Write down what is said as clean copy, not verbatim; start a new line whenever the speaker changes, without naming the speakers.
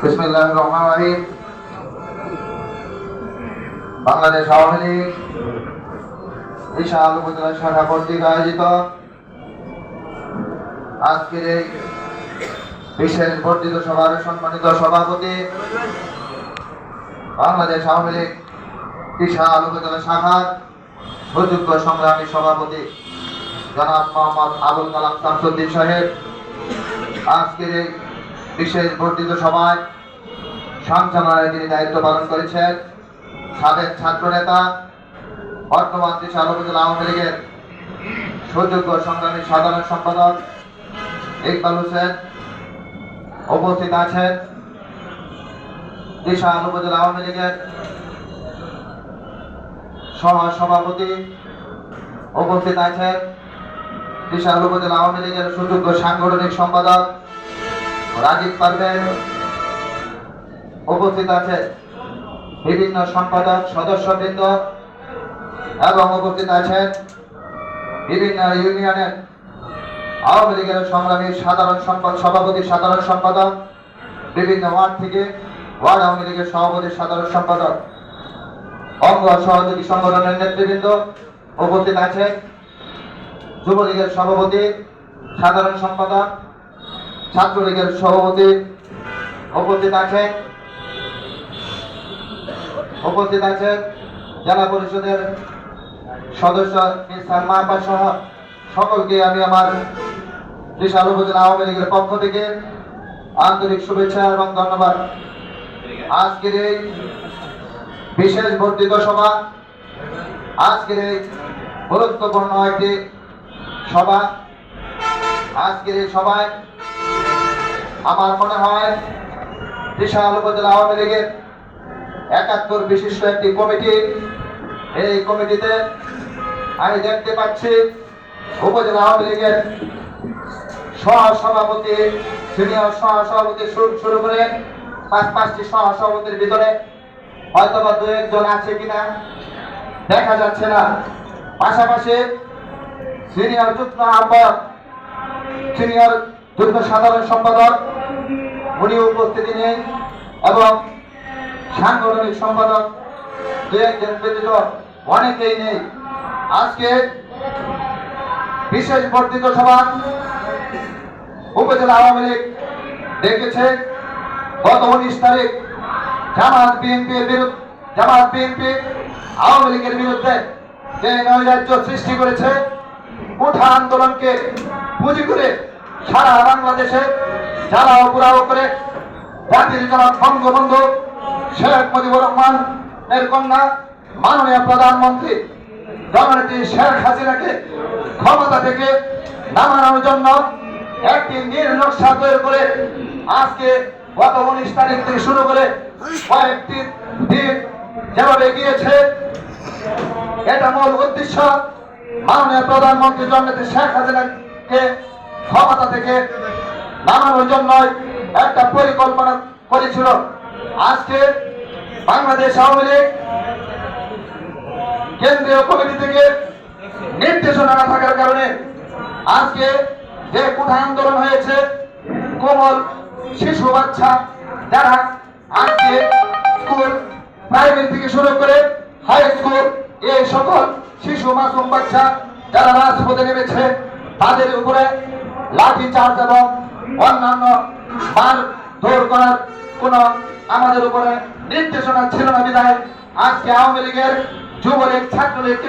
বিসমিল্লাহির রহমানির রহিম। বাংলাদেশ আওয়ামী লীগ বিশাল উপজেলা শাখা কর্তৃক আয়োজিত আজকের এই বিশেষ বর্ধিত সভার সম্মানিত সভাপতি, বাংলাদেশ আওয়ামী লীগ বিশাল উপজেলা শাখার সুযোগ্য সংগ্রামী সভাপতি জনাব মোহাম্মদ আবুল কালাম শামসুদ্দিন সাহেব আজকের এই বিশেষ বর্ধিত সভায় সঞ্চালনায় তিনি দায়িত্ব পালন করেছেন। সাবেক ছাত্র নেতা, বর্তমান বিশাল উপজেলা আওয়ামী লীগের সুযোগ্য সংগ্রামী সাধারণ সম্পাদক ইকবাল হোসেন উপস্থিত আছেন। বিশাল উপজেলা আওয়ামী লীগের সহ সভাপতি উপস্থিত আছেন। বিশাল উপজেলা আওয়ামী লীগের সুযোগ্য সাংগঠনিক সম্পাদক রাজীব পারভেজ উপস্থিত আছে। বিভিন্ন সম্পাদক সদস্যবৃন্দ এবং উপস্থিত আছেন বিভিন্ন ইউনিয়নের আওয়ামী লীগের সংগ্রামী সাধারণ সভাপতি, সাধারণ সম্পাদক, বিভিন্ন ওয়ার্ড থেকে ওয়ার্ড আওয়ামী লীগের সভাপতি, সাধারণ সম্পাদক, অঙ্গ সহযোগী সংগঠনের নেতৃবৃন্দ উপস্থিত আছেন। যুবলীগের সভাপতি, সাধারণ সম্পাদক, ছাত্রলীগের সভাপতি উপস্থিত আছেন। উপস্থিত আছেন জেলা পরিষদের সদস্য মাহবা সহ সকলকে আমি আমার বিশাল উপজেলা আওয়ামী লীগের পক্ষ থেকে আন্তরিক শুভেচ্ছা এবং ধন্যবাদ। আজকের এই বিশেষ বর্ধিত সভা, আজকের এই গুরুত্বপূর্ণ একটি সভা, আজকের এই সভায় আমার মনে হয় বিশাল উপজেলা আওয়ামী লীগের ৭১ বিশিষ্ট একটি কমিটি, এই কমিটিতে আমি দেখতে পাচ্ছি উপজেলা আওয়ামী লীগের সহসভাপতি, সিনিয়র সহসভাপতি শুরু করে পাঁচটি সহসভাপতির ভিতরে হয়তোবা দু একজন আছে কিনা দেখা যাচ্ছে না। পাশাপাশি সিনিয়র যুগ্ম আহ্বায়ক, সিনিয়র যুগ্ম সাধারণ সম্পাদক উনি উপস্থিতি নেই এবং সাংগঠনিক সম্পাদক দু একজন ব্যতীত অনেকেই নেই। আজকে বিশেষ বর্ধিত সভা উপজেলা আওয়ামী লীগ ডেকেছে। গত 19 তারিখ জামাত বিএনপি আওয়ামী লীগের বিরুদ্ধে যে নৈরাজ্য সৃষ্টি করেছে, কোঠা আন্দোলনকে পুঁজি করে সারা বাংলাদেশে জ্বালাও পোড়াও করে জাতির জনক বঙ্গবন্ধু শেখ মুজিবুর রহমান এর কন্যা মাননীয় প্রধানমন্ত্রী জননেত্রী শেখ হাসিনাকে ক্ষমতা থেকে নামানোর জন্য একটি নীলনকশা তৈরি করে আজকে গত 19 তারিখ থেকে শুরু করে কয়েকটি দিন যেভাবে গিয়েছে, এটা মূল উদ্দেশ্য মাননীয় প্রধানমন্ত্রী জননেত্রী শেখ হাসিনাকে ক্ষমতা থেকে নামানোর জন্য একটা পরিকল্পনা করেছিল। আজকে বাংলাদেশ আওয়ামী লীগ কেন্দ্রীয় কমিটি থেকে নির্দেশনা না থাকার কারণে আজকে যে কোঠা আন্দোলন হয়েছে, কোমল শিশু বাচ্চা যারা আজকে স্কুল প্রাইমারি থেকে শুরু করে হাই স্কুল, এই সকল শিশু মাসুম বাচ্চা যারা রাজপথে নেমেছে, তাদের উপরে লাঠি চার্জ এবং অন্যান্য মারধর করার কোন আমাদের উপরে নির্দেশনা ছিল না বিধায় আজকে আওয়ামী লীগের, যুবলীগ, ছাত্রলীগ,